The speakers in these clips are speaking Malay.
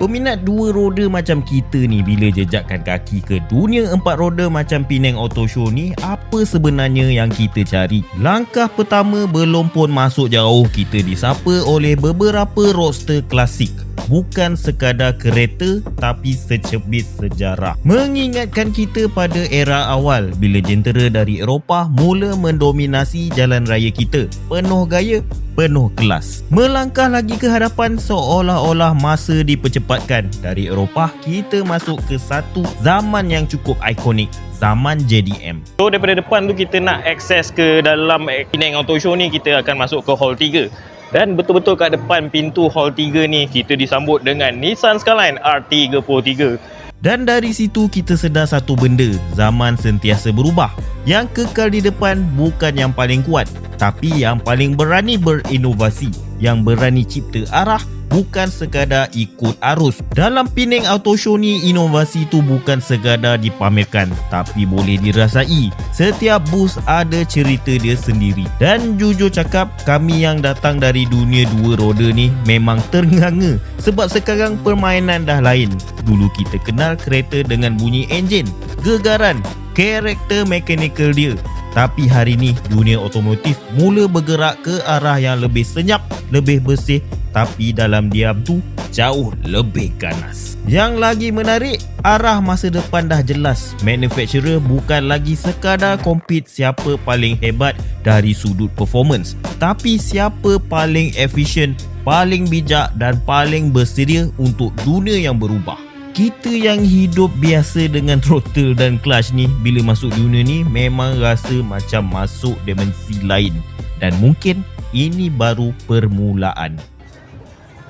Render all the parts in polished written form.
Peminat dua roda macam kita ni bila jejakkan kaki ke dunia empat roda macam Penang Auto Show ni, apa sebenarnya yang kita cari? Langkah pertama belum pun masuk jauh, kita disapa oleh beberapa roadster klasik. Bukan sekadar kereta tapi secebis sejarah. Mengingatkan kita pada era awal bila jentera dari Eropah mula mendominasi jalan raya kita. Penuh gaya, penuh kelas. Melangkah lagi ke hadapan seolah-olah masa dipercepatkan. Dari Eropah kita masuk ke satu zaman yang cukup ikonik, zaman JDM. So daripada depan tu kita nak akses ke dalam Penang Auto Show ni, kita akan masuk ke Hall 3. Dan betul-betul kat depan pintu Hall 3 ni kita disambut dengan Nissan Skyline R33. Dan dari situ kita sedar satu benda, zaman sentiasa berubah. Yang kekal di depan bukan yang paling kuat, tapi yang paling berani berinovasi, yang berani cipta arah, bukan sekadar ikut arus. Dalam Penang Auto Show ni, inovasi tu bukan sekadar dipamerkan, tapi boleh dirasai. Setiap bus ada cerita dia sendiri. Dan jujur cakap, kami yang datang dari dunia dua roda ni memang ternganga. Sebab sekarang permainan dah lain. Dulu kita kenal kereta dengan bunyi enjin, gegaran, karakter mekanikal dia. Tapi hari ni dunia otomotif mula bergerak ke arah yang lebih senyap, lebih bersih, tapi dalam diam tu jauh lebih ganas. Yang lagi menarik, arah masa depan dah jelas. Manufacturer bukan lagi sekadar compete siapa paling hebat dari sudut performance, tapi siapa paling efisien, paling bijak dan paling bersedia untuk dunia yang berubah. Kita yang hidup biasa dengan throttle dan clutch ni, bila masuk dunia ni memang rasa macam masuk dimensi lain. Dan mungkin ini baru permulaan.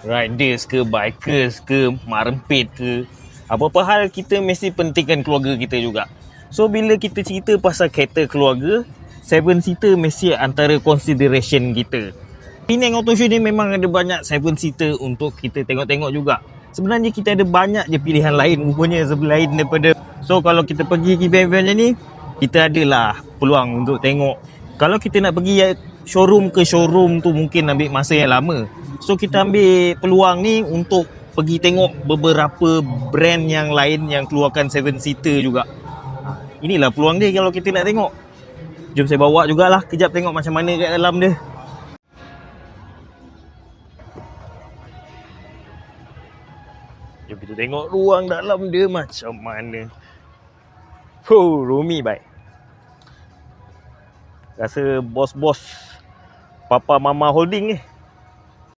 Riders ke, bikers ke, mak rempit ke, apa-apa hal kita mesti pentingkan keluarga kita juga. So bila kita cerita pasal kereta keluarga, 7-seater mesti antara consideration kita. Penang Auto Show ni memang ada banyak 7-seater untuk kita tengok-tengok juga. Sebenarnya kita ada banyak je pilihan lain rupanya selain daripada. So kalau kita pergi event-event macam ni, kita adalah peluang untuk tengok. Kalau kita nak pergi showroom ke showroom tu mungkin ambil masa yang lama. So kita ambil peluang ni untuk pergi tengok beberapa brand yang lain yang keluarkan 7-seater juga. Inilah peluang dia kalau kita nak tengok. Jom saya bawa jugalah kejap tengok macam mana kat dalam dia. Jom kita tengok ruang dalam dia macam mana. Roomy baik. Rasa bos-bos Papa Mama Holding ni.